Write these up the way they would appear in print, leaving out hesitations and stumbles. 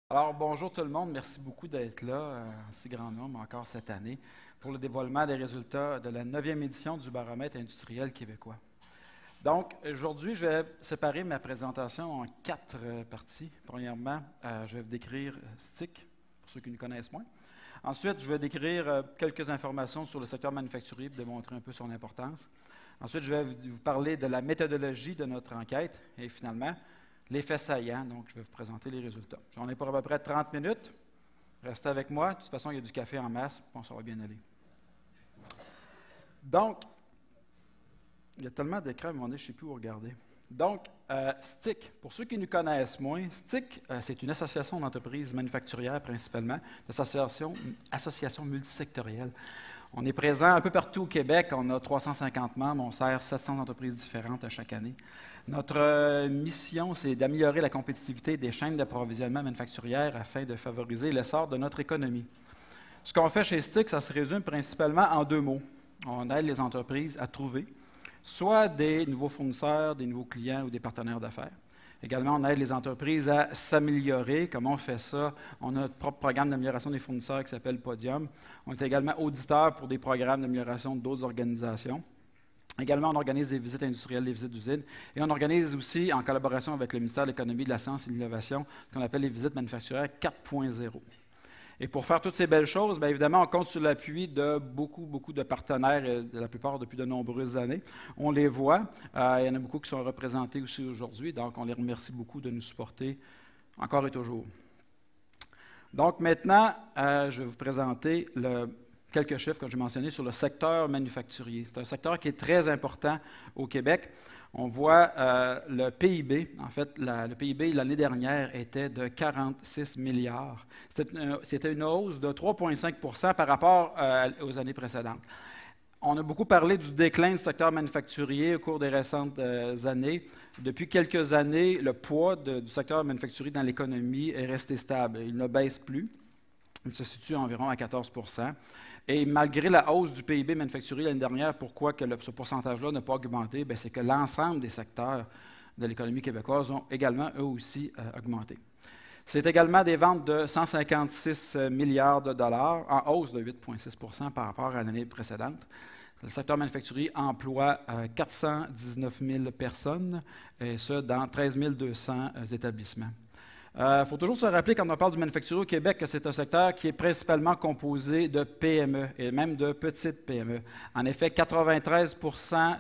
Alors, bonjour tout le monde. Merci beaucoup d'être là en si grand nombre encore cette année pour le dévoilement des résultats de la 9e édition du baromètre industriel québécois. Donc, aujourd'hui, je vais séparer ma présentation en 4 parties. Premièrement, je vais vous décrire STIC, pour ceux qui nous connaissent moins. Ensuite, je vais décrire quelques informations sur le secteur manufacturier pour démontrer un peu son importance. Ensuite, je vais vous parler de la méthodologie de notre enquête. Et finalement, les faits saillants, donc je vais vous présenter les résultats. J'en ai pour à peu près 30 minutes. Restez avec moi. De toute façon, il y a du café en masse. Bon, ça va bien aller. Donc, il y a tellement d'écrans à un moment donné, je ne sais plus où regarder. Donc, STIC, pour ceux qui nous connaissent moins, STIC, c'est une association d'entreprises manufacturières principalement, une association multisectorielle. On est présent un peu partout au Québec. On a 350 membres. On sert 700 entreprises différentes à chaque année. Notre mission, c'est d'améliorer la compétitivité des chaînes d'approvisionnement manufacturières afin de favoriser l'essor de notre économie. Ce qu'on fait chez STIC, ça se résume principalement en 2 mots. On aide les entreprises à trouver soit des nouveaux fournisseurs, des nouveaux clients ou des partenaires d'affaires. Également, on aide les entreprises à s'améliorer. Comment on fait ça? On a notre propre programme d'amélioration des fournisseurs qui s'appelle Podium. On est également auditeur pour des programmes d'amélioration d'autres organisations. Également, on organise des visites industrielles, des visites d'usines. Et on organise aussi, en collaboration avec le ministère de l'Économie, de la Science et de l'Innovation, ce qu'on appelle les visites manufacturières 4.0. Et pour faire toutes ces belles choses, bien évidemment, on compte sur l'appui de beaucoup de partenaires, de la plupart depuis de nombreuses années. On les voit. Il y en a beaucoup qui sont représentés aussi aujourd'hui, donc on les remercie beaucoup de nous supporter encore et toujours. Donc maintenant, je vais vous présenter quelques chiffres, comme je mentionné, sur le secteur manufacturier. C'est un secteur qui est très important au Québec. On voit le PIB. En fait, le PIB l'année dernière était de 46 milliards. C'était une hausse de 3,5 par rapport aux années précédentes. On a beaucoup parlé du déclin du secteur manufacturier au cours des récentes années. Depuis quelques années, le poids du secteur manufacturier dans l'économie est resté stable. Il ne baisse plus. Il se situe environ à 14 Et malgré la hausse du PIB manufacturier l'année dernière, pourquoi ce pourcentage-là n'a pas augmenté? C'est que l'ensemble des secteurs de l'économie québécoise ont également, eux aussi, augmenté. C'est également des ventes de 156 milliards de dollars, en hausse de 8,6 par rapport à l'année précédente. Le secteur manufacturier emploie 419 000 personnes, et ce, dans 13 200 établissements. Il faut toujours se rappeler, quand on parle du manufacturier au Québec, que c'est un secteur qui est principalement composé de PME et même de petites PME. En effet, 93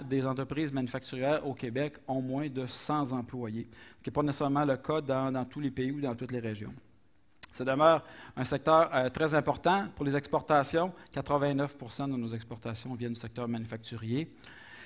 des entreprises manufacturières au Québec ont moins de 100 employés, ce qui n'est pas nécessairement le cas dans tous les pays ou dans toutes les régions. Ça demeure un secteur très important pour les exportations. 89 de nos exportations viennent du secteur manufacturier.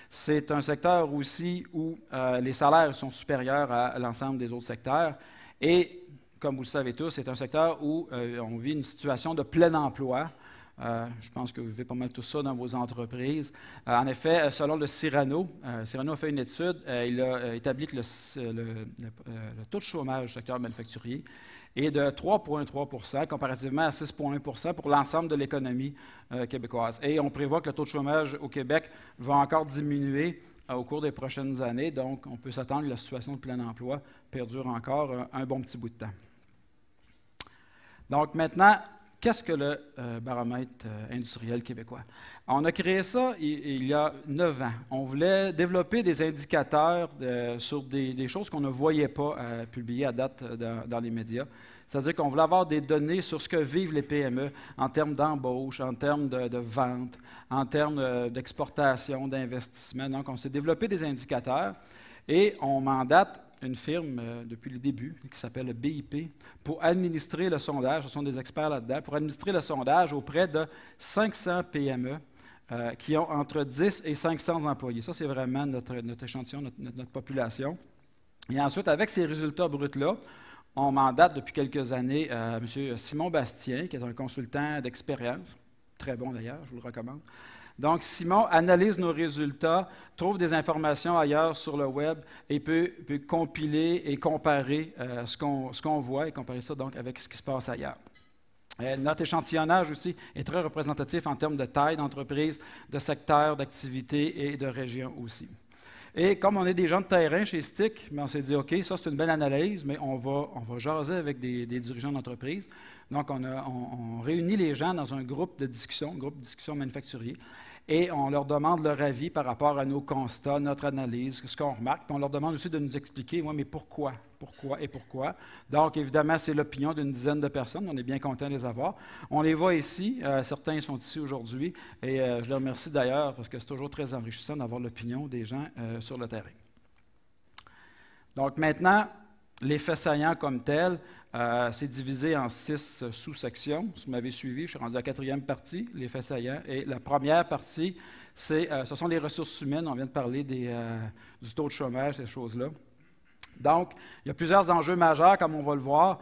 C'est un secteur aussi où les salaires sont supérieurs à l'ensemble des autres secteurs. Et, comme vous le savez tous, c'est un secteur où on vit une situation de plein emploi. Je pense que vous vivez pas mal tout ça dans vos entreprises. En effet, selon le Cyrano, Cyrano a fait une étude, il a établi que le taux de chômage du secteur manufacturier est de 3,3 comparativement à 6,1 pour l'ensemble de l'économie québécoise. Et on prévoit que le taux de chômage au Québec va encore diminuer au cours des prochaines années. Donc, on peut s'attendre que la situation de plein emploi perdure encore un bon petit bout de temps. Donc, maintenant, qu'est-ce que le baromètre industriel québécois? On a créé ça il y a 9 ans. On voulait développer des indicateurs sur des choses qu'on ne voyait pas publiées à date dans les médias. C'est-à-dire qu'on voulait avoir des données sur ce que vivent les PME en termes d'embauche, en termes de vente, en termes d'exportation, d'investissement. Donc, on s'est développé des indicateurs et on mandate une firme depuis le début qui s'appelle le BIP pour administrer le sondage. Ce sont des experts là-dedans, pour administrer le sondage auprès de 500 PME qui ont entre 10 et 500 employés. Ça, c'est vraiment notre échantillon, notre population. Et ensuite, avec ces résultats bruts-là, on mandate depuis quelques années M. Simon Bastien, qui est un consultant d'expérience, très bon d'ailleurs, je vous le recommande. Donc, Simon analyse nos résultats, trouve des informations ailleurs sur le web et peut compiler et comparer ce qu'on voit et comparer ça donc avec ce qui se passe ailleurs. Notre échantillonnage aussi est très représentatif en termes de taille d'entreprise, de secteur d'activité et de région aussi. Et comme on est des gens de terrain chez STIC, on s'est dit, OK, ça c'est une belle analyse, mais on va jaser avec des dirigeants d'entreprise. Donc, on réunit les gens dans un groupe de discussion manufacturier, et on leur demande leur avis par rapport à nos constats, notre analyse, ce qu'on remarque. Puis on leur demande aussi de nous expliquer, mais pourquoi et pourquoi. Donc, évidemment, c'est l'opinion d'une dizaine de personnes. On est bien content de les avoir. On les voit ici. Certains sont ici aujourd'hui. Et je les remercie d'ailleurs parce que c'est toujours très enrichissant d'avoir l'opinion des gens sur le terrain. Donc, maintenant, les faits saillants comme tels, c'est divisé en 6 sous-sections. Si vous m'avez suivi, je suis rendu à la 4e partie, les faits saillants. Et la première partie, ce sont les ressources humaines. On vient de parler du taux de chômage, ces choses-là. Donc, il y a plusieurs enjeux majeurs, comme on va le voir,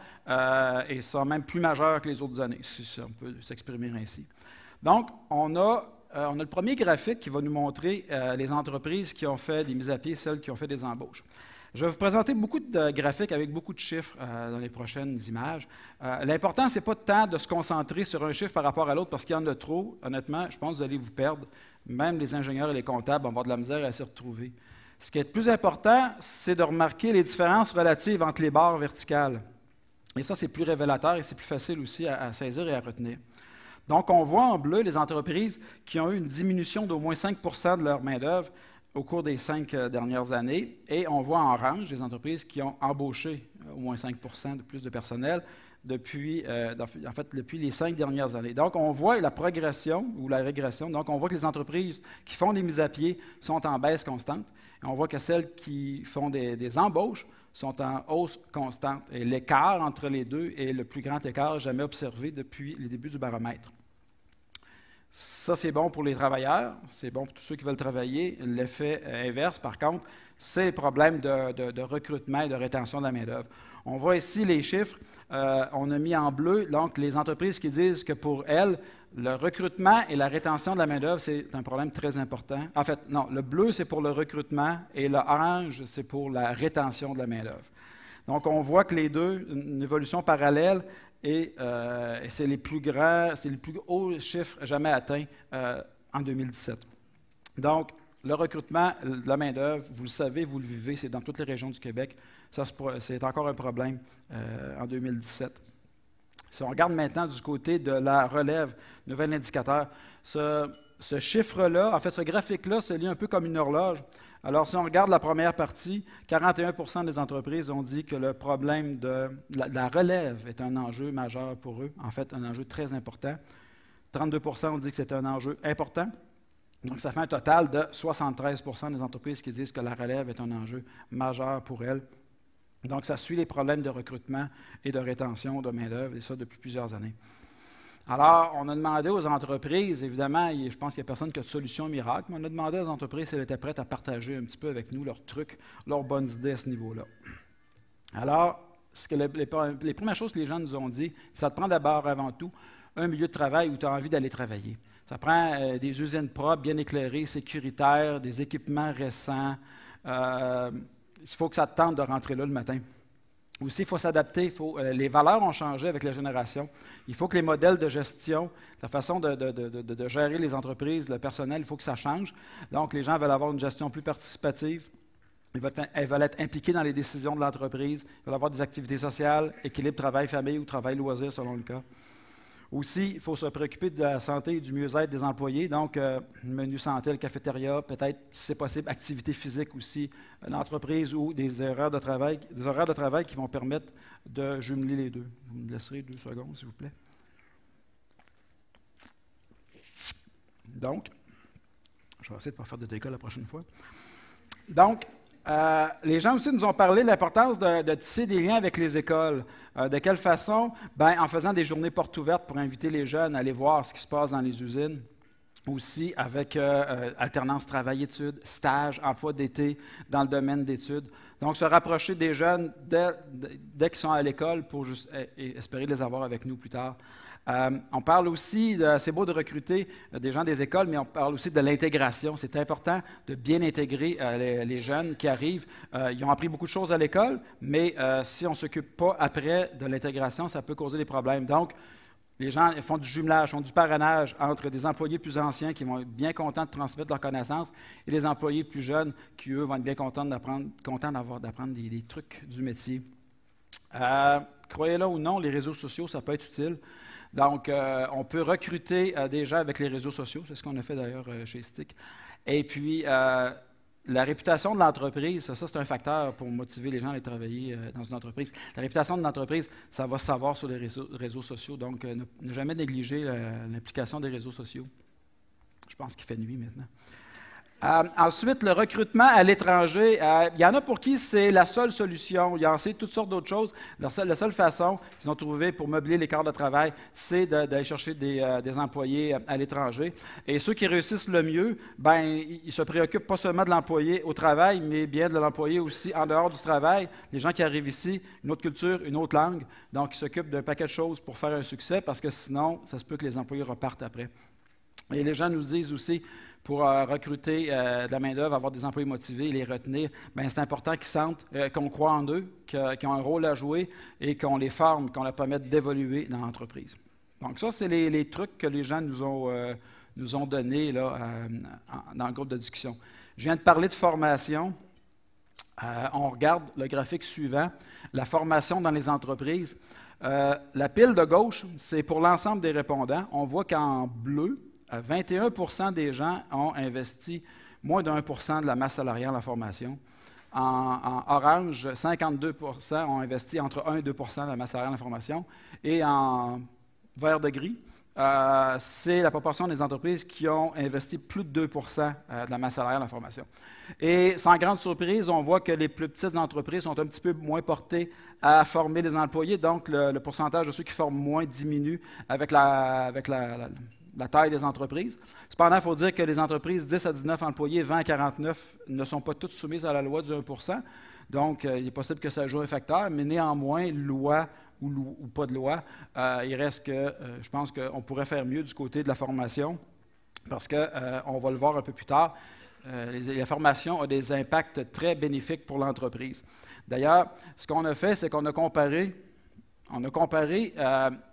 et ils sont même plus majeurs que les autres années, si on peut s'exprimer ainsi. Donc, on a le premier graphique qui va nous montrer les entreprises qui ont fait des mises à pied, celles qui ont fait des embauches. Je vais vous présenter beaucoup de graphiques avec beaucoup de chiffres dans les prochaines images. L'important, ce n'est pas tant de se concentrer sur un chiffre par rapport à l'autre, parce qu'il y en a trop. Honnêtement, je pense que vous allez vous perdre. Même les ingénieurs et les comptables vont avoir de la misère à s'y retrouver. Ce qui est le plus important, c'est de remarquer les différences relatives entre les barres verticales. Et ça, c'est plus révélateur et c'est plus facile aussi à saisir et à retenir. Donc, on voit en bleu les entreprises qui ont eu une diminution d'au moins 5 de leur main-d'œuvre au cours des 5 dernières années. Et on voit en orange les entreprises qui ont embauché au moins 5 de plus de personnel depuis les 5 dernières années. Donc, on voit la progression ou la régression. Donc, on voit que les entreprises qui font des mises à pied sont en baisse constante. Et on voit que celles qui font des embauches sont en hausse constante. Et l'écart entre les deux est le plus grand écart jamais observé depuis les débuts du baromètre. Ça, c'est bon pour les travailleurs, c'est bon pour tous ceux qui veulent travailler. L'effet inverse, par contre, c'est les problèmes de recrutement et de rétention de la main-d'œuvre. On voit ici les chiffres. On a mis en bleu donc les entreprises qui disent que pour elles, le recrutement et la rétention de la main-d'œuvre, c'est un problème très important. En fait, non, le bleu, c'est pour le recrutement et l'orange, c'est pour la rétention de la main-d'œuvre. Donc, on voit que les deux, une évolution parallèle, et c'est les plus hauts chiffres jamais atteints en 2017. Donc, le recrutement, la main-d'œuvre, vous le savez, vous le vivez, c'est dans toutes les régions du Québec. Ça, c'est encore un problème en 2017. Si on regarde maintenant du côté de la relève, nouvel indicateur, ce chiffre-là, en fait, ce graphique-là se lit un peu comme une horloge. Alors, si on regarde la première partie, 41 des entreprises ont dit que le problème de la relève est un enjeu majeur pour eux, en fait, un enjeu très important. 32 ont dit que c'était un enjeu important. Donc, ça fait un total de 73 des entreprises qui disent que la relève est un enjeu majeur pour elles. Donc, ça suit les problèmes de recrutement et de rétention de main-d'œuvre, et ça depuis plusieurs années. Alors, on a demandé aux entreprises, évidemment, je pense qu'il n'y a personne qui a de solution miracle, mais on a demandé aux entreprises si elles étaient prêtes à partager un petit peu avec nous leurs trucs, leurs bonnes idées à ce niveau-là. Alors, les premières choses que les gens nous ont dit, ça te prend d'abord, avant tout, un milieu de travail où tu as envie d'aller travailler. Ça prend des usines propres, bien éclairées, sécuritaires, des équipements récents. Il faut que ça te tente de rentrer là le matin. Aussi, il faut s'adapter. Les valeurs ont changé avec la génération. Il faut que les modèles de gestion, la façon de gérer les entreprises, le personnel, il faut que ça change. Donc, les gens veulent avoir une gestion plus participative. Ils veulent être impliqués dans les décisions de l'entreprise. Ils veulent avoir des activités sociales, équilibre travail-famille ou travail-loisir selon le cas. Aussi, il faut se préoccuper de la santé et du mieux-être des employés. Donc, menu santé, le cafétéria, peut-être, si c'est possible, activité physique aussi, l'entreprise ou des horaires de travail qui vont permettre de jumeler les deux. Vous me laisserez 2 secondes, s'il vous plaît. Donc, je vais essayer de ne pas faire de dégâts la prochaine fois. Donc, les gens aussi nous ont parlé de l'importance de tisser des liens avec les écoles. De quelle façon? En faisant des journées portes ouvertes pour inviter les jeunes à aller voir ce qui se passe dans les usines. Aussi avec alternance travail-études, stage, emploi d'été dans le domaine d'études. Donc, se rapprocher des jeunes dès qu'ils sont à l'école pour espérer les avoir avec nous plus tard. On parle aussi, c'est beau de recruter des gens des écoles, mais on parle aussi de l'intégration. C'est important de bien intégrer les jeunes qui arrivent. Ils ont appris beaucoup de choses à l'école, mais si on ne s'occupe pas après de l'intégration, ça peut causer des problèmes. Donc, Les gens font du jumelage, font du parrainage entre des employés plus anciens qui vont être bien contents de transmettre leurs connaissances et les employés plus jeunes qui, eux, vont être bien contents d'apprendre des trucs du métier. Croyez-le ou non, les réseaux sociaux, ça peut être utile. Donc, on peut recruter des gens avec les réseaux sociaux. C'est ce qu'on a fait d'ailleurs chez Stick. Et puis, la réputation de l'entreprise, ça c'est un facteur pour motiver les gens à aller travailler dans une entreprise. La réputation de l'entreprise, ça va se savoir sur les réseaux sociaux. Donc, ne jamais négliger l'implication des réseaux sociaux. Je pense qu'il fait nuit maintenant. Ensuite, le recrutement à l'étranger. Il y en a pour qui c'est la seule solution. Ils ont essayé toutes sortes d'autres choses. La seule façon qu'ils ont trouvé pour meubler les quarts de travail, c'est d'aller chercher des employés à l'étranger. Et ceux qui réussissent le mieux, ben, ils se préoccupent pas seulement de l'employé au travail, mais bien de l'employé aussi en dehors du travail. Les gens qui arrivent ici, une autre culture, une autre langue, donc ils s'occupent d'un paquet de choses pour faire un succès, parce que sinon, ça se peut que les employés repartent après. Et les gens nous disent aussi, pour recruter de la main-d'œuvre, avoir des employés motivés et les retenir, bien, c'est important qu'ils sentent qu'on croit en eux, qu'ils ont un rôle à jouer et qu'on les forme, qu'on leur permette d'évoluer dans l'entreprise. Donc ça, c'est les trucs que les gens nous ont donnés là, dans le groupe de discussion. Je viens de parler de formation. On regarde le graphique suivant, la formation dans les entreprises. La pile de gauche, c'est pour l'ensemble des répondants. On voit qu'en bleu, 21% des gens ont investi moins de 1% de la masse salariale en formation. En orange, 52% ont investi entre 1 et 2% de la masse salariale en formation. Et en vert de gris, c'est la proportion des entreprises qui ont investi plus de 2% de la masse salariale en formation. Et sans grande surprise, on voit que les plus petites entreprises sont un petit peu moins portées à former les employés, donc le pourcentage de ceux qui forment moins diminue avec la taille des entreprises. Cependant, il faut dire que les entreprises 10 à 19 employés, 20 à 49 ne sont pas toutes soumises à la loi du 1%. Donc, il est possible que ça joue un facteur, mais néanmoins, loi ou pas de loi, il reste que je pense qu'on pourrait faire mieux du côté de la formation parce qu'on va le voir un peu plus tard. La formation a des impacts très bénéfiques pour l'entreprise. D'ailleurs, ce qu'on a fait, c'est qu'on a comparé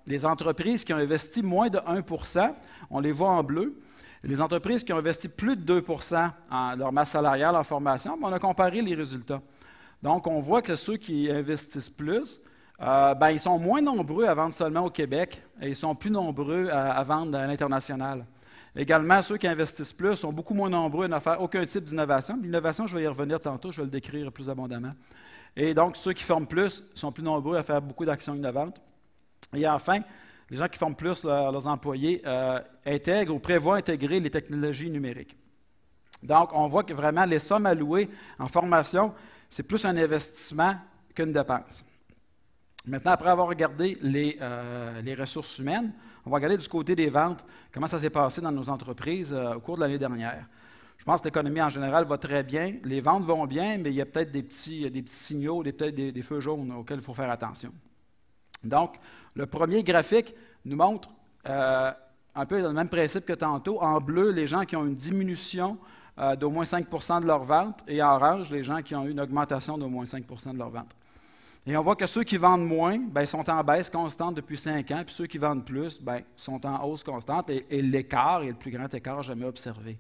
les entreprises qui ont investi moins de 1%, on les voit en bleu. Les entreprises qui ont investi plus de 2% en leur masse salariale en formation, on a comparé les résultats. Donc, on voit que ceux qui investissent plus, ils sont moins nombreux à vendre seulement au Québec et ils sont plus nombreux à vendre à l'international. Également, ceux qui investissent plus sont beaucoup moins nombreux à ne faire aucun type d'innovation. L'innovation, je vais y revenir tantôt, je vais le décrire plus abondamment. Et donc, ceux qui forment plus sont plus nombreux à faire beaucoup d'actions innovantes. Et enfin, les gens qui forment plus leurs employés intègrent ou prévoient intégrer les technologies numériques. Donc, on voit que vraiment les sommes allouées en formation, c'est plus un investissement qu'une dépense. Maintenant, après avoir regardé les ressources humaines, on va regarder du côté des ventes, comment ça s'est passé dans nos entreprises au cours de l'année dernière. Je pense que l'économie en général va très bien, les ventes vont bien, mais il y a peut-être des petits signaux, peut-être des feux jaunes auxquels il faut faire attention. Donc, le premier graphique nous montre un peu le même principe que tantôt. En bleu, les gens qui ont une diminution d'au moins 5% de leurs ventes, et en orange, les gens qui ont eu une augmentation d'au moins 5% de leurs ventes. Et on voit que ceux qui vendent moins, sont en baisse constante depuis 5 ans, puis ceux qui vendent plus, sont en hausse constante, et l'écart est le plus grand écart jamais observé.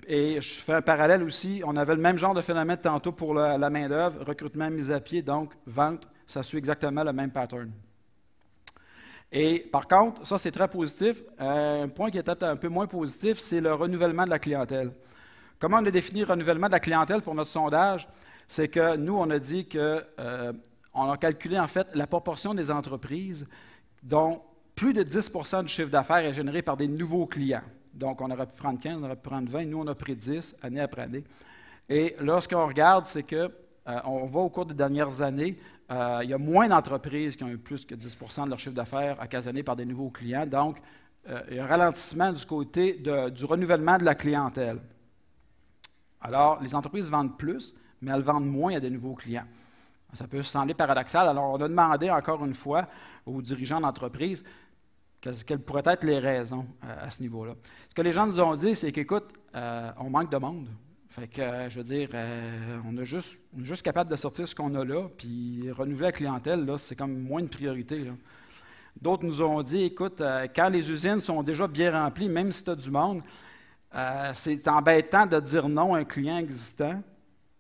Et je fais un parallèle aussi, on avait le même genre de phénomène tantôt pour la main-d'œuvre, recrutement mis à pied, donc vente, ça suit exactement le même pattern. Et par contre, ça c'est très positif. Un point qui est peut-être un peu moins positif, c'est le renouvellement de la clientèle. Comment on a défini le renouvellement de la clientèle pour notre sondage? C'est que nous, on a dit que on a calculé en fait la proportion des entreprises dont plus de 10% du chiffre d'affaires est généré par des nouveaux clients. Donc, on aurait pu prendre 15, on aurait pu prendre 20. Nous, on a pris 10, année après année. Et là, ce qu'on regarde, c'est qu'on voit au cours des dernières années, il y a moins d'entreprises qui ont eu plus que 10% de leur chiffre d'affaires occasionné par des nouveaux clients. Donc, il y a un ralentissement du côté du renouvellement de la clientèle. Alors, les entreprises vendent plus, mais elles vendent moins à des nouveaux clients. Ça peut sembler paradoxal. Alors, on a demandé encore une fois aux dirigeants d'entreprise quelles pourraient être les raisons à ce niveau-là. Ce que les gens nous ont dit, c'est qu'écoute, on manque de monde. Fait que, je veux dire, on est juste capable de sortir ce qu'on a là, puis renouveler la clientèle, là, c'est comme moins une priorité, là. D'autres nous ont dit, écoute, quand les usines sont déjà bien remplies, même si tu as du monde, c'est embêtant de dire non à un client existant,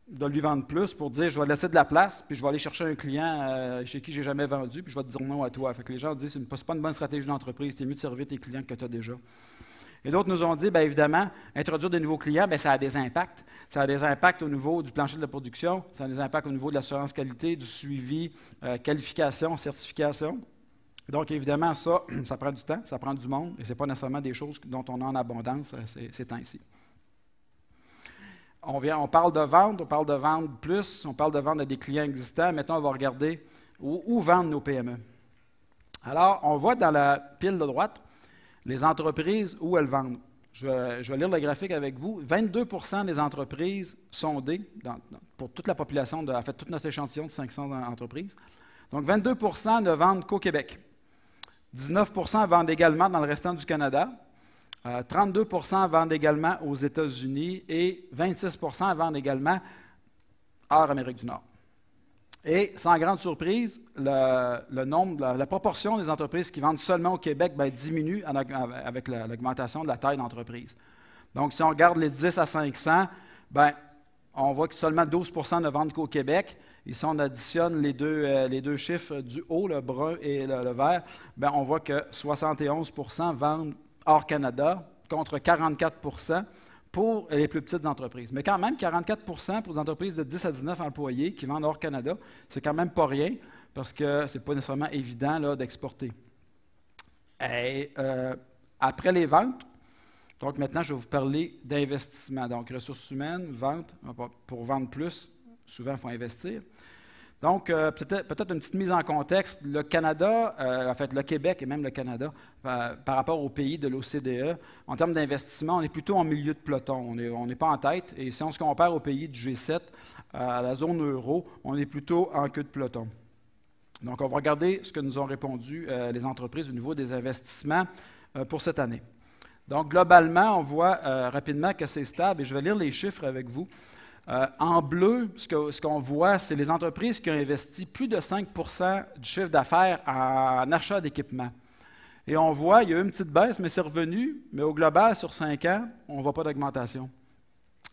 de lui vendre plus pour dire je vais laisser de la place, puis je vais aller chercher un client chez qui je n'ai jamais vendu, puis je vais te dire non à toi. Fait que les gens disent c'est pas une bonne stratégie d'entreprise, c'est mieux de servir tes clients que tu as déjà. Et d'autres nous ont dit, bien évidemment, introduire de nouveaux clients, bien, ça a des impacts. Ça a des impacts au niveau du plancher de la production, ça a des impacts au niveau de l'assurance qualité, du suivi, qualification, certification. Donc, évidemment, ça prend du temps, ça prend du monde, et ce n'est pas nécessairement des choses dont on a en abondance ces temps-ci. On parle de vendre plus, on parle de vendre à des clients existants. Maintenant, on va regarder où vendre nos PME. Alors, on voit dans la pile de droite les entreprises où elles vendent. Je vais lire le graphique avec vous. 22 des entreprises sondées pour toute la population, en fait, tout notre échantillon de 500 entreprises. Donc, 22 ne vendent qu'au Québec. 19 vendent également dans le restant du Canada. 32 vendent également aux États-Unis et 26 vendent également hors Amérique du Nord. Et sans grande surprise, la proportion des entreprises qui vendent seulement au Québec diminue avec l'augmentation de la taille d'entreprise. Donc, si on regarde les 10 à 500, on voit que seulement 12 ne vendent qu'au Québec. Et si on additionne les deux chiffres du haut, le brun et le vert, on voit que 71 vendent hors Canada, contre 44 pour les plus petites entreprises. Mais quand même, 44 pour les entreprises de 10 à 19 employés qui vendent hors Canada, c'est quand même pas rien, parce que ce n'est pas nécessairement évident là, d'exporter. Et après les ventes, donc maintenant, je vais vous parler d'investissement. Donc, ressources humaines, vente, pour vendre plus, souvent, il faut investir. Donc, peut-être une petite mise en contexte. Le Canada, en fait, le Québec et même le Canada, par rapport aux pays de l'OCDE, en termes d'investissement, on est plutôt en milieu de peloton. On n'est pas en tête. Et si on se compare aux pays du G7, à la zone euro, on est plutôt en queue de peloton. Donc, on va regarder ce que nous ont répondu les entreprises au niveau des investissements pour cette année. Donc, globalement, on voit rapidement que c'est stable. Et je vais lire les chiffres avec vous. En bleu, ce qu'on voit, c'est les entreprises qui ont investi plus de 5 du chiffre d'affaires en achat d'équipement. Et on voit, il y a eu une petite baisse, mais c'est revenu. Mais au global, sur 5 ans, on ne voit pas d'augmentation.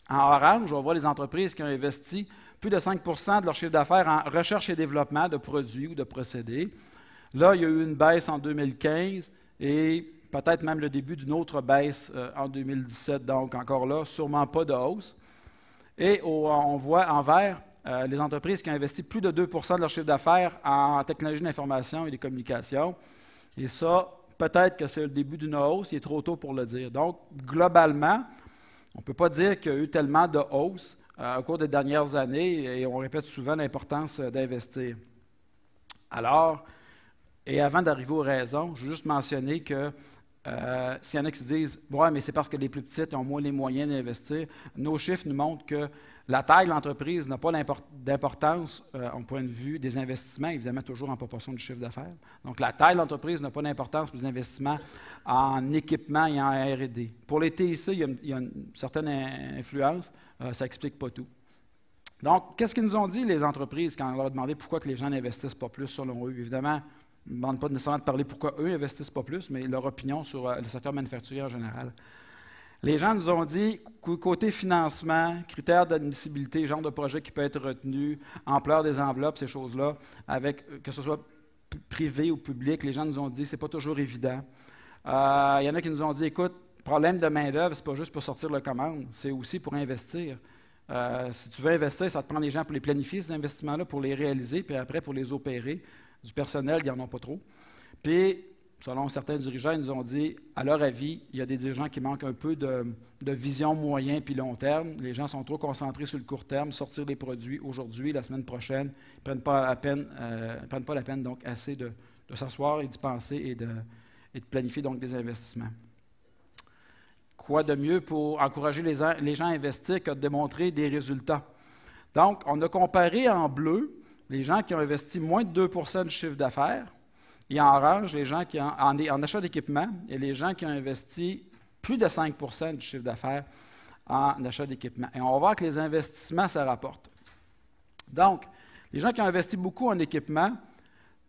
En orange, on voit les entreprises qui ont investi plus de 5 de leur chiffre d'affaires en recherche et développement de produits ou de procédés. Là, il y a eu une baisse en 2015 et peut-être même le début d'une autre baisse en 2017. Donc, encore là, sûrement pas de hausse. Et on voit en vert les entreprises qui ont investi plus de 2 de leur chiffre d'affaires en technologie de l'information et des communications. Et ça, peut-être que c'est le début d'une hausse, il est trop tôt pour le dire. Donc, globalement, on ne peut pas dire qu'il y a eu tellement de hausse au cours des dernières années, et on répète souvent l'importance d'investir. Alors, et avant d'arriver aux raisons, je veux juste mentionner que s'il y en a qui se disent « Ouais, mais c'est parce que les plus petites ont moins les moyens d'investir », nos chiffres nous montrent que la taille de l'entreprise n'a pas d'importance au point de vue des investissements, évidemment toujours en proportion du chiffre d'affaires. Donc, la taille de l'entreprise n'a pas d'importance pour les investissements en équipement et en R&D. Pour les TIC, il y a une certaine influence, ça n'explique pas tout. Donc, qu'est-ce qu'ils nous ont dit, les entreprises, quand on leur a demandé pourquoi que les gens n'investissent pas plus selon eux? Évidemment, ils ne demandent pas nécessairement de parler pourquoi eux n'investissent pas plus, mais leur opinion sur le secteur manufacturier en général. Les gens nous ont dit, côté financement, critères d'admissibilité, genre de projet qui peut être retenu, ampleur des enveloppes, ces choses-là, avec que ce soit privé ou public, les gens nous ont dit, c'est pas toujours évident. Il y en a qui nous ont dit, écoute, problème de main-d'œuvre, c'est pas juste pour sortir la commande, c'est aussi pour investir. Si tu veux investir, ça te prend des gens pour les planifier, ces investissements-là, pour les réaliser, puis après pour les opérer. Du personnel, ils n'en ont pas trop. Puis, selon certains dirigeants, ils nous ont dit, à leur avis, il y a des dirigeants qui manquent un peu de vision moyen puis long terme. Les gens sont trop concentrés sur le court terme, sortir des produits aujourd'hui, la semaine prochaine. Ils ne prennent pas la peine donc assez de s'asseoir et d'y penser et de planifier donc des investissements. Quoi de mieux pour encourager les gens à investir que de démontrer des résultats? Donc, on a comparé en bleu les gens qui ont investi moins de 2 du chiffre d'affaires, et en orange, les gens qui en achat d'équipement, et les gens qui ont investi plus de 5 du chiffre d'affaires en achat d'équipement. Et on va voir que les investissements, ça rapporte. Donc, les gens qui ont investi beaucoup en équipement,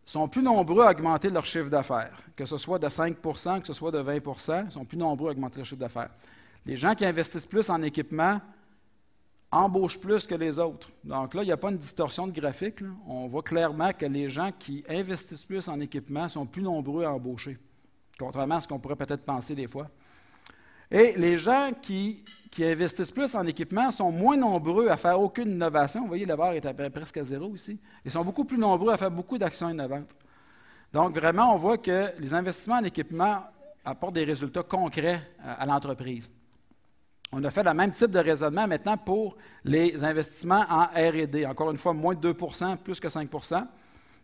sont plus nombreux à augmenter leur chiffre d'affaires, que ce soit de 5 que ce soit de 20 ils sont plus nombreux à augmenter leur chiffre d'affaires. Les gens qui investissent plus en équipement embauchent plus que les autres. Donc là, il n'y a pas une distorsion de graphique, là. On voit clairement que les gens qui investissent plus en équipement sont plus nombreux à embaucher, contrairement à ce qu'on pourrait peut-être penser des fois. Et les gens qui investissent plus en équipement sont moins nombreux à faire aucune innovation. Vous voyez, la barre est presque à zéro ici. Ils sont beaucoup plus nombreux à faire beaucoup d'actions innovantes. Donc, vraiment, on voit que les investissements en équipement apportent des résultats concrets à l'entreprise. On a fait le même type de raisonnement maintenant pour les investissements en R&D. Encore une fois, moins de 2 plus que 5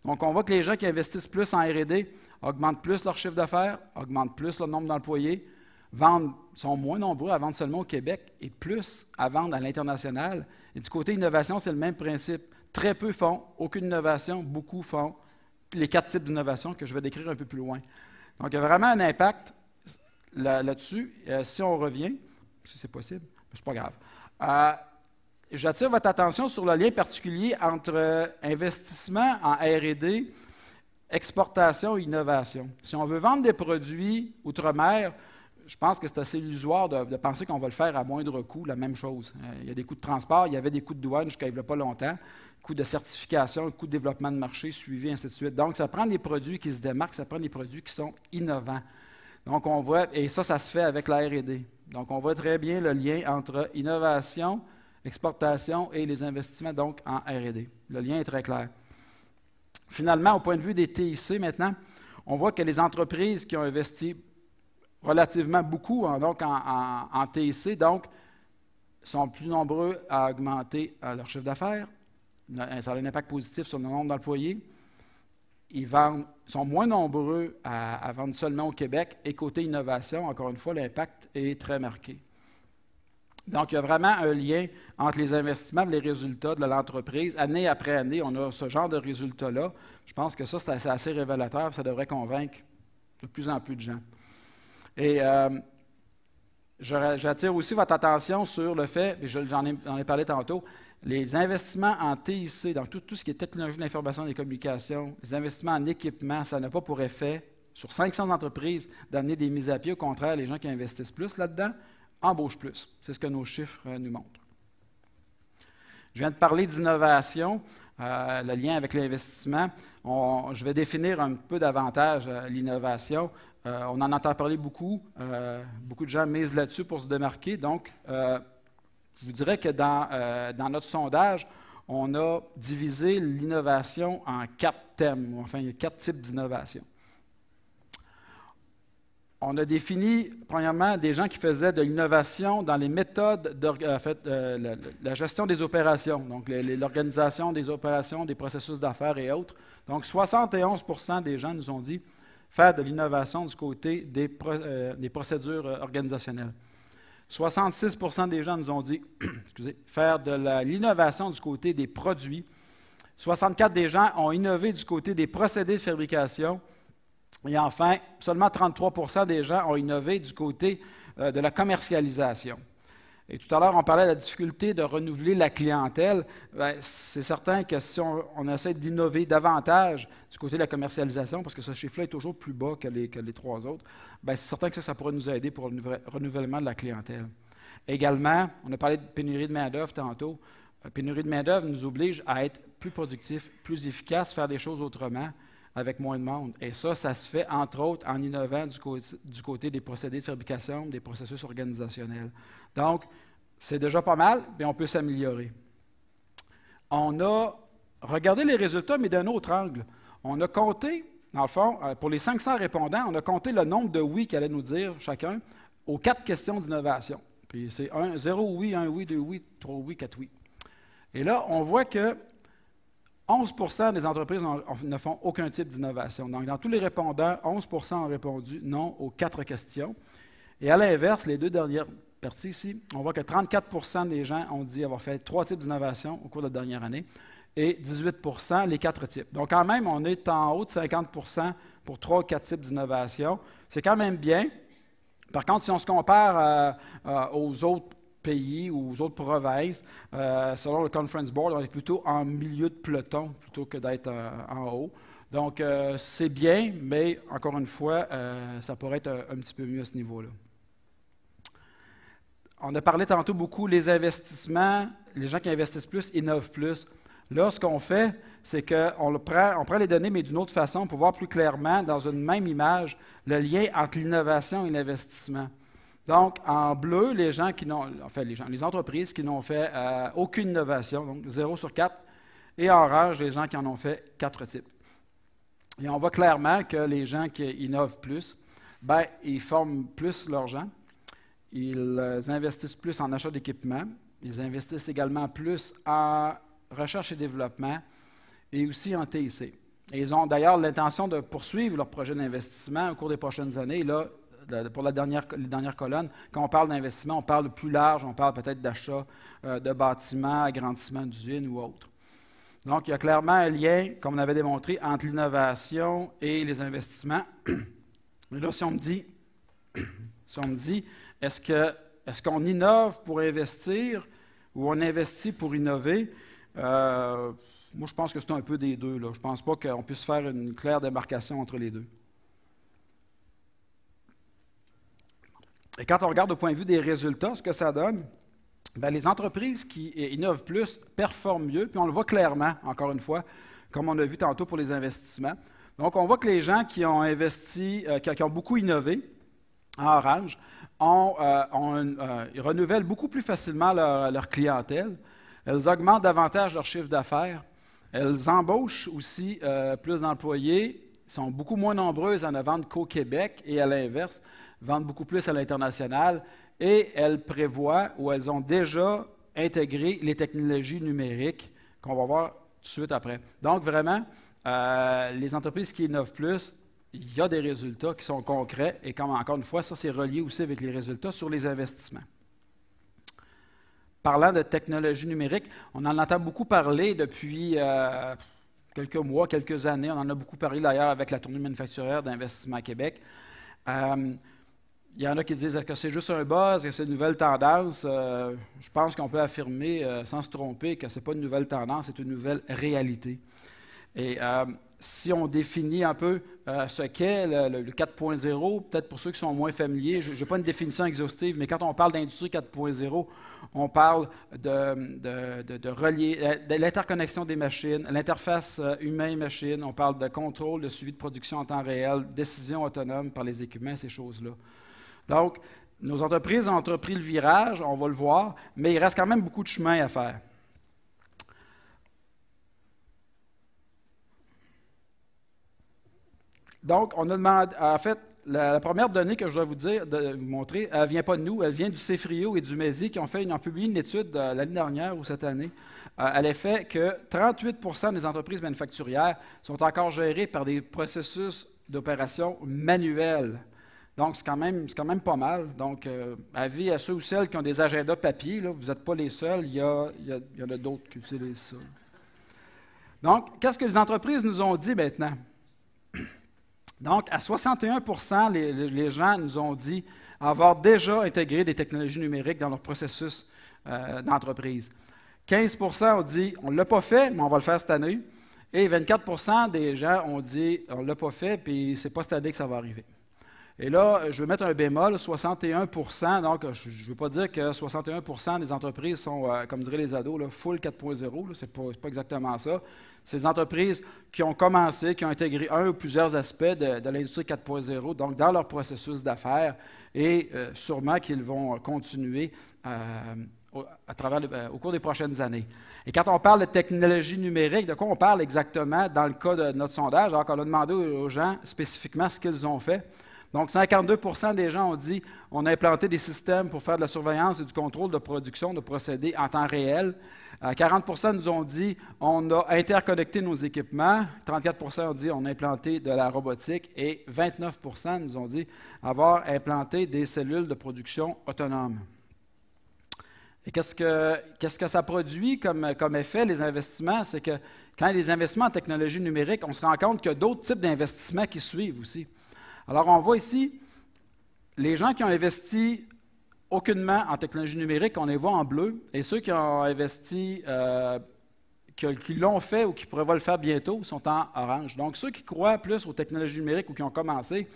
Donc, on voit que les gens qui investissent plus en R&D augmentent plus leur chiffre d'affaires, augmentent plus le nombre d'employés, sont moins nombreux à vendre seulement au Québec et plus à vendre à l'international. Et du côté innovation, c'est le même principe. Très peu font, aucune innovation, beaucoup font les 4 types d'innovation que je vais décrire un peu plus loin. Donc, il y a vraiment un impact là-dessus. Si on revient, si c'est possible, c'est pas grave. J'attire votre attention sur le lien particulier entre investissement en R&D, exportation et innovation. Si on veut vendre des produits outre-mer, je pense que c'est assez illusoire de penser qu'on va le faire à moindre coût, la même chose. Il y a des coûts de transport, il y avait des coûts de douane jusqu'à il n'y a pas longtemps, coûts de certification, coûts de développement de marché, suivi, ainsi de suite. Donc, ça prend des produits qui se démarquent, ça prend des produits qui sont innovants. Donc, on voit, et ça se fait avec la R&D. Donc, on voit très bien le lien entre innovation, exportation et les investissements donc en R&D. Le lien est très clair. Finalement, au point de vue des TIC maintenant, on voit que les entreprises qui ont investi relativement beaucoup en TIC, donc, sont plus nombreux à augmenter leur chiffre d'affaires. Ça a un impact positif sur le nombre d'employés. Ils sont moins nombreux à vendre seulement au Québec. Et côté innovation, encore une fois, l'impact est très marqué. Donc, il y a vraiment un lien entre les investissements et les résultats de l'entreprise. Année après année, on a ce genre de résultats-là. Je pense que ça, c'est assez révélateur. Ça devrait convaincre de plus en plus de gens. Et j'attire aussi votre attention sur le fait, et j'en ai parlé tantôt, les investissements en TIC, donc tout ce qui est technologie de l'information et des communications, les investissements en équipement, ça n'a pas pour effet, sur 500 entreprises, d'amener des mises à pied. Au contraire, les gens qui investissent plus là-dedans embauchent plus. C'est ce que nos chiffres nous montrent. Je viens de parler d'innovation, le lien avec l'investissement. Je vais définir un peu davantage l'innovation. On en entend parler beaucoup. Beaucoup de gens misent là-dessus pour se démarquer. Donc, je vous dirais que dans notre sondage, on a divisé l'innovation en 4 thèmes. Enfin, il y a 4 types d'innovation. On a défini, premièrement, des gens qui faisaient de l'innovation dans les méthodes, la gestion des opérations, donc l'organisation des opérations, des processus d'affaires et autres. Donc, 71 des gens nous ont dit faire de l'innovation du côté des procédures organisationnelles. 66 des gens nous ont dit faire de l'innovation du côté des produits. 64 des gens ont innové du côté des procédés de fabrication. Et enfin, seulement 33 des gens ont innové du côté de la commercialisation. Et tout à l'heure, on parlait de la difficulté de renouveler la clientèle. C'est certain que si on essaie d'innover davantage du côté de la commercialisation, parce que ce chiffre-là est toujours plus bas que les 3 autres, c'est certain que ça pourrait nous aider pour le renouvellement de la clientèle. Également, on a parlé de pénurie de main-d'œuvre tantôt. Pénurie de main-d'œuvre nous oblige à être plus productifs, plus efficaces, faire des choses autrement, avec moins de monde. Et ça se fait, entre autres, en innovant du côté des procédés de fabrication, des processus organisationnels. Donc, c'est déjà pas mal, mais on peut s'améliorer. On a regardé les résultats, mais d'un autre angle. On a compté, dans le fond, pour les 500 répondants, on a compté le nombre de oui qu'allait nous dire chacun aux 4 questions d'innovation. Puis c'est 0 oui, 1 oui, 2 oui, 3 oui, 4 oui. Et là, on voit que 11 des entreprises ne font aucun type d'innovation. Donc, dans tous les répondants, 11 ont répondu non aux 4 questions. Et à l'inverse, les 2 dernières parties ici, on voit que 34 des gens ont dit avoir fait 3 types d'innovation au cours de la dernière année et 18 les 4 types. Donc, quand même, on est en haut de 50 pour 3 ou 4 types d'innovation. C'est quand même bien. Par contre, si on se compare aux autres pays ou aux autres provinces, selon le Conference Board, on est plutôt en milieu de peloton plutôt que d'être en haut. Donc, c'est bien, mais encore une fois, ça pourrait être un petit peu mieux à ce niveau-là. On a parlé tantôt beaucoup les investissements, les gens qui investissent plus innovent plus. Là, ce qu'on fait, c'est qu'on prend les données, mais d'une autre façon, pour voir plus clairement, dans une même image, le lien entre l'innovation et l'investissement. Donc, en bleu, les gens qui n'ont, enfin, les entreprises qui n'ont fait aucune innovation, donc 0 sur 4, et en orange, les gens qui en ont fait 4 types. Et on voit clairement que les gens qui innovent plus, ben, ils forment plus leurs gens. Ils investissent plus en achat d'équipement. Ils investissent également plus en recherche et développement et aussi en TIC. Et ils ont d'ailleurs l'intention de poursuivre leur projet d'investissement au cours des prochaines années. Là, pour les dernières colonnes, quand on parle d'investissement, on parle de plus large, on parle peut-être d'achat de bâtiments, agrandissement d'usines ou autres. Donc, il y a clairement un lien, comme on avait démontré, entre l'innovation et les investissements. Et là, si on me dit, est-ce qu'on innove pour investir ou on investit pour innover? Moi, je pense que c'est un peu des deux. Là. Je ne pense pas qu'on puisse faire une claire démarcation entre les deux. Et quand on regarde au point de vue des résultats, ce que ça donne, bien, les entreprises qui innovent plus performent mieux, puis on le voit clairement, encore une fois, comme on a vu tantôt pour les investissements. Donc, on voit que les gens qui ont investi, qui ont beaucoup innové, en orange, ils renouvellent beaucoup plus facilement leur clientèle. Elles augmentent davantage leur chiffre d'affaires. Elles embauchent aussi plus d'employés, sont beaucoup moins nombreuses à ne vendre qu'au Québec et à l'inverse, vendent beaucoup plus à l'international et elles prévoient ou elles ont déjà intégré les technologies numériques qu'on va voir tout de suite après. Donc, vraiment, les entreprises qui innovent plus, il y a des résultats qui sont concrets et comme encore une fois, ça c'est relié aussi avec les résultats sur les investissements. Parlant de technologie numérique, on en entend beaucoup parler depuis quelques mois, quelques années. On en a beaucoup parlé d'ailleurs avec la tournée manufacturière d'Investissement Québec. Il y en a qui disent, est-ce que c'est juste un buzz, est-ce que c'est une nouvelle tendance? Je pense qu'on peut affirmer sans se tromper que ce n'est pas une nouvelle tendance, c'est une nouvelle réalité. Et si on définit un peu ce qu'est le 4.0, peut-être pour ceux qui sont moins familiers, je n'ai pas une définition exhaustive, mais quand on parle d'industrie 4.0, on parle de relier, de l'interconnexion des machines, l'interface humain-machine, on parle de contrôle, de suivi de production en temps réel, décision autonome par les équipements, ces choses-là. Donc, nos entreprises ont entrepris le virage, on va le voir, mais il reste quand même beaucoup de chemin à faire. Donc, on a demandé, en fait, la première donnée que je dois vous montrer, elle ne vient pas de nous, elle vient du CEFRIO et du MESI qui ont publié une étude l'année dernière ou cette année à l'effet que 38% des entreprises manufacturières sont encore gérées par des processus d'opération manuels. Donc, c'est quand même pas mal. Donc, avis à ceux ou celles qui ont des agendas papier, là, vous n'êtes pas les seuls, il y en a d'autres qui utilisent ça. Donc, qu'est-ce que les entreprises nous ont dit maintenant? Donc, à 61%, les gens nous ont dit avoir déjà intégré des technologies numériques dans leur processus d'entreprise. 15% ont dit on ne l'a pas fait, mais on va le faire cette année. Et 24% des gens ont dit on ne l'a pas fait, puis c'est pas cette année que ça va arriver. Et là, je vais mettre un bémol, 61%, donc je ne veux pas dire que 61% des entreprises sont, comme diraient les ados, là, full 4.0, ce n'est pas exactement ça. C'est des entreprises qui ont commencé, qui ont intégré un ou plusieurs aspects de l'industrie 4.0, donc dans leur processus d'affaires, et sûrement qu'ils vont continuer au cours des prochaines années. Et quand on parle de technologie numérique, de quoi on parle exactement dans le cas de notre sondage? Alors qu'on a demandé aux gens spécifiquement ce qu'ils ont fait. Donc, 52% des gens ont dit on a implanté des systèmes pour faire de la surveillance et du contrôle de production de procédés en temps réel. 40% nous ont dit on a interconnecté nos équipements. 34% ont dit on a implanté de la robotique. Et 29% nous ont dit avoir implanté des cellules de production autonomes. Et qu'est-ce que ça produit comme effet, les investissements? C'est que quand il y a des investissements en technologie numérique, on se rend compte qu'il y a d'autres types d'investissements qui suivent aussi. Alors, on voit ici, les gens qui ont investi aucunement en technologie numérique, on les voit en bleu, et ceux qui ont investi qui l'ont fait ou qui prévoient le faire bientôt sont en orange. Donc, ceux qui croient plus aux technologies numériques ou qui ont commencé,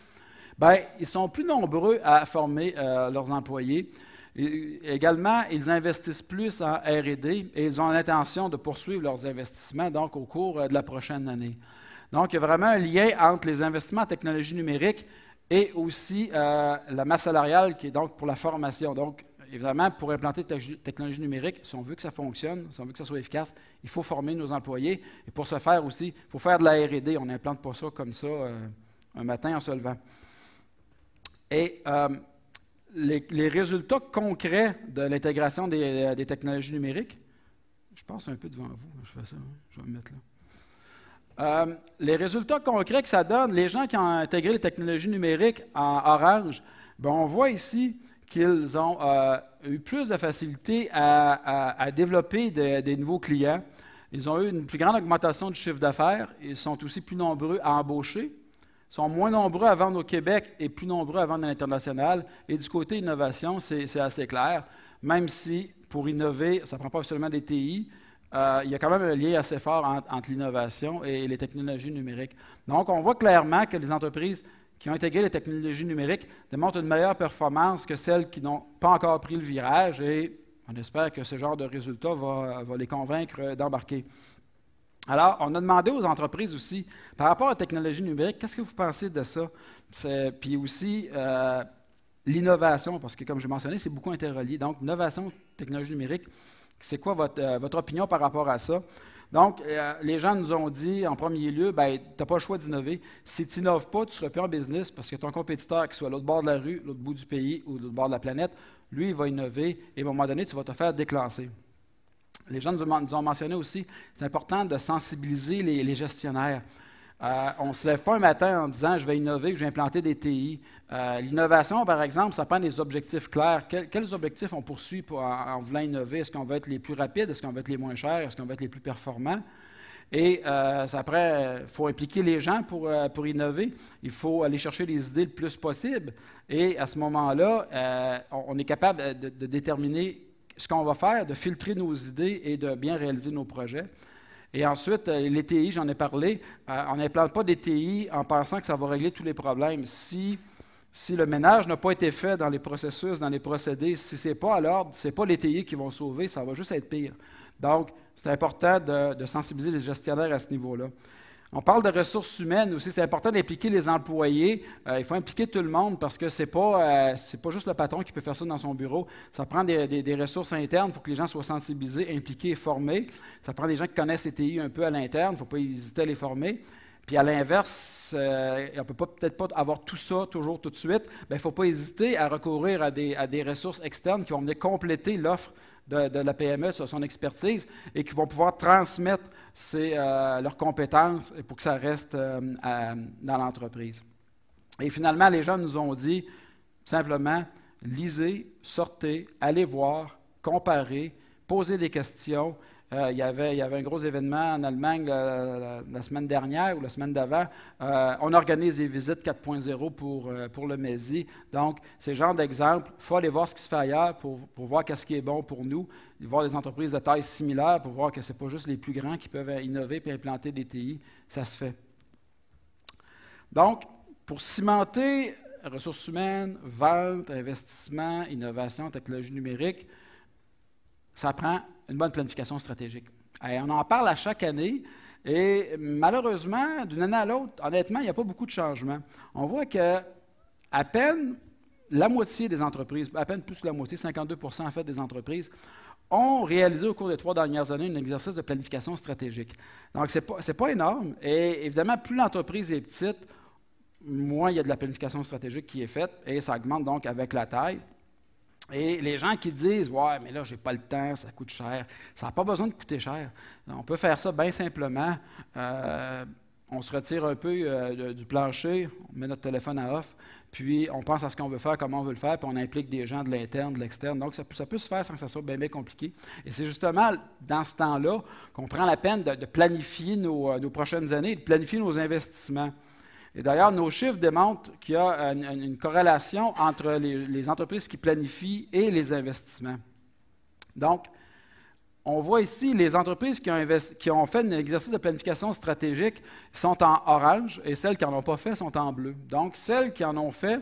bien, ils sont plus nombreux à former leurs employés. Et également, ils investissent plus en R&D et ils ont l'intention de poursuivre leurs investissements donc, au cours de la prochaine année. Donc, il y a vraiment un lien entre les investissements en technologie numérique et aussi la masse salariale qui est donc pour la formation. Donc, évidemment, pour implanter des technologies numériques, si on veut que ça fonctionne, si on veut que ça soit efficace, il faut former nos employés. Et pour ce faire aussi, il faut faire de la R&D. On n'implante pas ça comme ça un matin en se levant. Et les résultats concrets de l'intégration des technologies numériques, je passe un peu devant vous, je fais ça, je vais me mettre là. Les résultats concrets que ça donne, les gens qui ont intégré les technologies numériques en orange, bien, on voit ici qu'ils ont eu plus de facilité à développer des nouveaux clients. Ils ont eu une plus grande augmentation du chiffre d'affaires. Ils sont aussi plus nombreux à embaucher. Ils sont moins nombreux à vendre au Québec et plus nombreux à vendre à l'international. Et du côté innovation, c'est assez clair. Même si, pour innover, ça ne prend pas seulement des TI, il y a quand même un lien assez fort entre l'innovation et les technologies numériques. Donc, on voit clairement que les entreprises qui ont intégré les technologies numériques démontrent une meilleure performance que celles qui n'ont pas encore pris le virage et on espère que ce genre de résultat va les convaincre d'embarquer. Alors, on a demandé aux entreprises aussi, par rapport à la technologie numérique, qu'est-ce que vous pensez de ça? Puis aussi, l'innovation, parce que comme je mentionné, c'est beaucoup interrelié. Donc, innovation, technologie numérique, c'est quoi votre opinion par rapport à ça? Donc, les gens nous ont dit, en premier lieu, ben, tu n'as pas le choix d'innover. Si tu n'innoves pas, tu ne seras plus en business parce que ton compétiteur, qui soit à l'autre bord de la rue, l'autre bout du pays ou l'autre bord de la planète, lui, il va innover et à un moment donné, tu vas te faire déclasser. Les gens nous ont mentionné aussi, c'est important de sensibiliser les gestionnaires. On ne se lève pas un matin en disant « je vais innover, je vais implanter des TI ». L'innovation, par exemple, ça prend des objectifs clairs. Quels objectifs on poursuit en voulant innover? Est-ce qu'on va être les plus rapides? Est-ce qu'on va être les moins chers? Est-ce qu'on va être les plus performants? Et après, il faut impliquer les gens pour innover. Il faut aller chercher les idées le plus possible. Et à ce moment-là, on est capable de déterminer ce qu'on va faire, de filtrer nos idées et de bien réaliser nos projets. Et ensuite, les TI, j'en ai parlé, on n'implante pas des TI en pensant que ça va régler tous les problèmes. Si le ménage n'a pas été fait dans les processus, dans les procédés, si ce n'est pas à l'ordre, ce n'est pas les TI qui vont sauver, ça va juste être pire. Donc, c'est important de sensibiliser les gestionnaires à ce niveau-là. On parle de ressources humaines aussi, c'est important d'impliquer les employés. Il faut impliquer tout le monde parce que ce n'est pas juste le patron qui peut faire ça dans son bureau. Ça prend des ressources internes, il faut que les gens soient sensibilisés, impliqués et formés. Ça prend des gens qui connaissent les TI un peu à l'interne, il ne faut pas hésiter à les former. Puis à l'inverse, on ne peut peut-être pas avoir tout ça toujours tout de suite, il ne faut pas hésiter à recourir à des ressources externes qui vont venir compléter l'offre de la PME sur son expertise et qui vont pouvoir transmettre leurs compétences pour que ça reste dans l'entreprise. Et finalement, les gens nous ont dit simplement, lisez, sortez, allez voir, comparez, posez des questions. Il y avait un gros événement en Allemagne la semaine dernière ou la semaine d'avant. On organise des visites 4.0 pour le MESI. Donc, c'est le genre d'exemple. Il faut aller voir ce qui se fait ailleurs pour voir qu'est-ce qui est bon pour nous, voir des entreprises de taille similaire pour voir que ce n'est pas juste les plus grands qui peuvent innover et implanter des TI. Ça se fait. Donc, pour cimenter ressources humaines, vente, investissement, innovation, technologie numérique, ça prend une bonne planification stratégique. Et on en parle à chaque année et malheureusement, d'une année à l'autre, honnêtement, il n'y a pas beaucoup de changements. On voit qu'à peine la moitié des entreprises, à peine plus que la moitié, 52% en fait des entreprises, ont réalisé au cours des 3 dernières années un exercice de planification stratégique. Donc, ce n'est pas énorme. Et évidemment, plus l'entreprise est petite, moins il y a de la planification stratégique qui est faite et ça augmente donc avec la taille. Et les gens qui disent « ouais, mais là, je n'ai pas le temps, ça coûte cher », ça n'a pas besoin de coûter cher. On peut faire ça bien simplement. On se retire un peu du plancher, on met notre téléphone à off, puis on pense à ce qu'on veut faire, comment on veut le faire, puis on implique des gens de l'interne, de l'externe. Donc, ça peut se faire sans que ça soit bien compliqué. Et c'est justement dans ce temps-là qu'on prend la peine de planifier nos prochaines années, de planifier nos investissements. Et d'ailleurs, nos chiffres démontrent qu'il y a une corrélation entre les entreprises qui planifient et les investissements. Donc, on voit ici les entreprises qui ont fait un exercice de planification stratégique sont en orange et celles qui n'en ont pas fait sont en bleu. Donc, celles qui en ont fait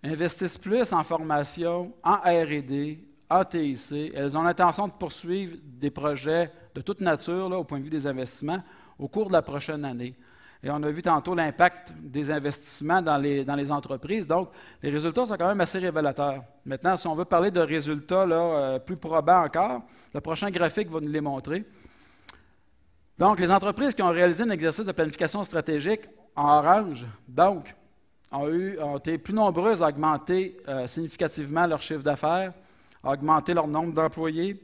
investissent plus en formation, en R&D, en TIC. Elles ont l'intention de poursuivre des projets de toute nature, là, au point de vue des investissements, au cours de la prochaine année. Et on a vu tantôt l'impact des investissements dans les entreprises. Donc, les résultats sont quand même assez révélateurs. Maintenant, si on veut parler de résultats là, plus probants encore, le prochain graphique va nous les montrer. Donc, les entreprises qui ont réalisé un exercice de planification stratégique en orange, donc, ont été plus nombreuses à augmenter significativement leur chiffre d'affaires, à augmenter leur nombre d'employés,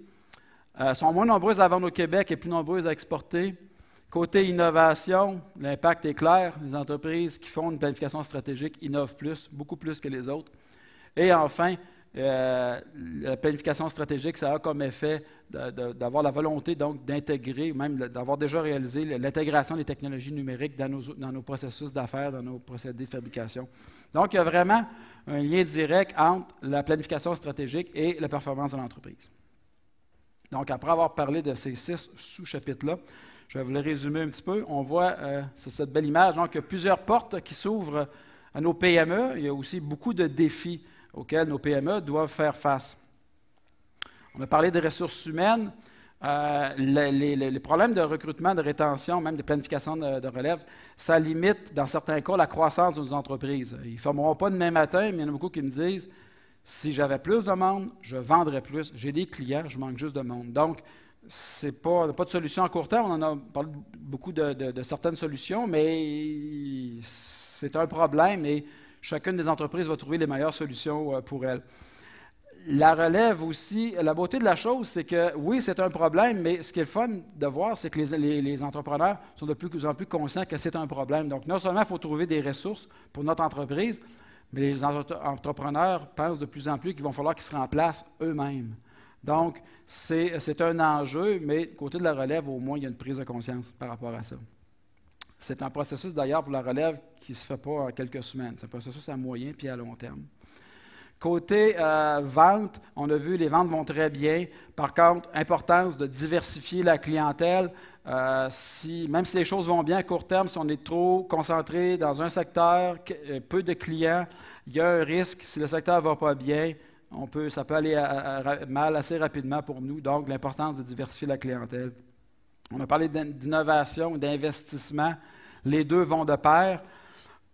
sont moins nombreuses à vendre au Québec et plus nombreuses à exporter. Côté innovation, l'impact est clair. Les entreprises qui font une planification stratégique innovent plus, beaucoup plus que les autres. Et enfin, la planification stratégique, ça a comme effet d'avoir la volonté donc d'intégrer, même d'avoir déjà réalisé l'intégration des technologies numériques dans nos processus d'affaires, dans nos procédés de fabrication. Donc, il y a vraiment un lien direct entre la planification stratégique et la performance de l'entreprise. Donc, après avoir parlé de ces 6 sous-chapitres-là, je vais vous les résumer un petit peu. On voit sur cette belle image, donc, il y a plusieurs portes qui s'ouvrent à nos PME. Il y a aussi beaucoup de défis auxquels nos PME doivent faire face. On a parlé des ressources humaines. Les problèmes de recrutement, de rétention, même de planification de relève, ça limite, dans certains cas, la croissance de nos entreprises. Ils ne fermeront pas demain matin, mais il y en a beaucoup qui me disent « Si j'avais plus de monde, je vendrais plus. J'ai des clients, je manque juste de monde. » Donc, ce n'est pas de solution à court terme. On en a parlé beaucoup de certaines solutions, mais c'est un problème et chacune des entreprises va trouver les meilleures solutions pour elles. La relève aussi, la beauté de la chose, c'est que oui, c'est un problème, mais ce qui est le fun de voir, c'est que les entrepreneurs sont de plus en plus conscients que c'est un problème. Donc, non seulement il faut trouver des ressources pour notre entreprise, mais les entrepreneurs pensent de plus en plus qu'il va falloir qu'ils se remplacent eux-mêmes. Donc, c'est un enjeu, mais côté de la relève, au moins, il y a une prise de conscience par rapport à ça. C'est un processus, d'ailleurs, pour la relève qui ne se fait pas en quelques semaines. C'est un processus à moyen puis à long terme. Côté vente, on a vu les ventes vont très bien. Par contre, importance de diversifier la clientèle. Même si les choses vont bien à court terme, si on est trop concentré dans un secteur, peu de clients, il y a un risque. Si le secteur ne va pas bien, ça peut aller mal assez rapidement pour nous. Donc, l'importance de diversifier la clientèle. On a parlé d'innovation, d'investissement. Les deux vont de pair.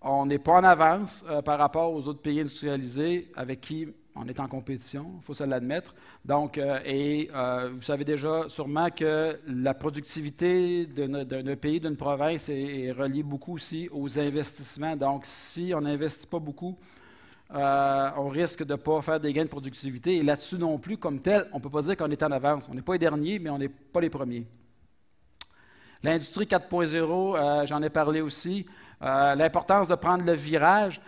On n'est pas en avance par rapport aux autres pays industrialisés avec qui on est en compétition, il faut se l'admettre. Donc, vous savez déjà sûrement que la productivité d'un pays, d'une province est reliée beaucoup aussi aux investissements. Donc, si on n'investit pas beaucoup, on risque de ne pas faire des gains de productivité. Et là-dessus non plus, comme tel, on ne peut pas dire qu'on est en avance. On n'est pas les derniers, mais on n'est pas les premiers. L'industrie 4.0, j'en ai parlé aussi. L'importance de prendre le virage,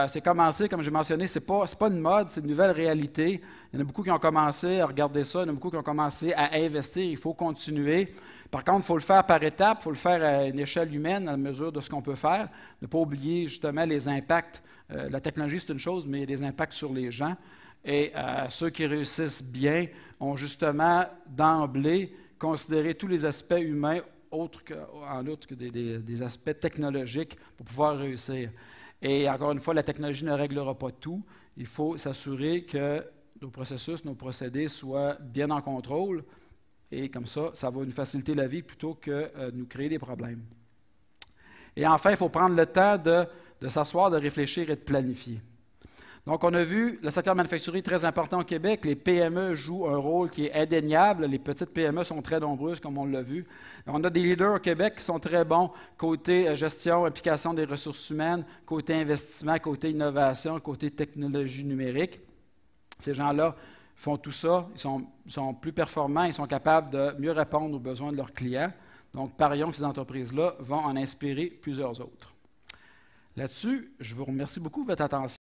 c'est commencé, comme j'ai mentionné, ce n'est pas une mode, c'est une nouvelle réalité. Il y en a beaucoup qui ont commencé à regarder ça, il y en a beaucoup qui ont commencé à investir, il faut continuer. Par contre, il faut le faire par étapes, il faut le faire à une échelle humaine, à la mesure de ce qu'on peut faire. Ne pas oublier justement les impacts. La technologie, c'est une chose, mais il y a des impacts sur les gens. Et ceux qui réussissent bien ont justement d'emblée considéré tous les aspects humains en outre que des aspects technologiques pour pouvoir réussir. Et encore une fois, la technologie ne réglera pas tout. Il faut s'assurer que nos processus, nos procédés soient bien en contrôle. Et comme ça va nous faciliter la vie plutôt que nous créer des problèmes. Et enfin, il faut prendre le temps de s'asseoir, de réfléchir et de planifier. Donc, on a vu le secteur manufacturier très important au Québec. Les PME jouent un rôle qui est indéniable. Les petites PME sont très nombreuses, comme on l'a vu. On a des leaders au Québec qui sont très bons côté gestion, application des ressources humaines, côté investissement, côté innovation, côté technologie numérique. Ces gens-là font tout ça. Ils sont plus performants. Ils sont capables de mieux répondre aux besoins de leurs clients. Donc, parions que ces entreprises-là vont en inspirer plusieurs autres. Là-dessus, je vous remercie beaucoup de votre attention.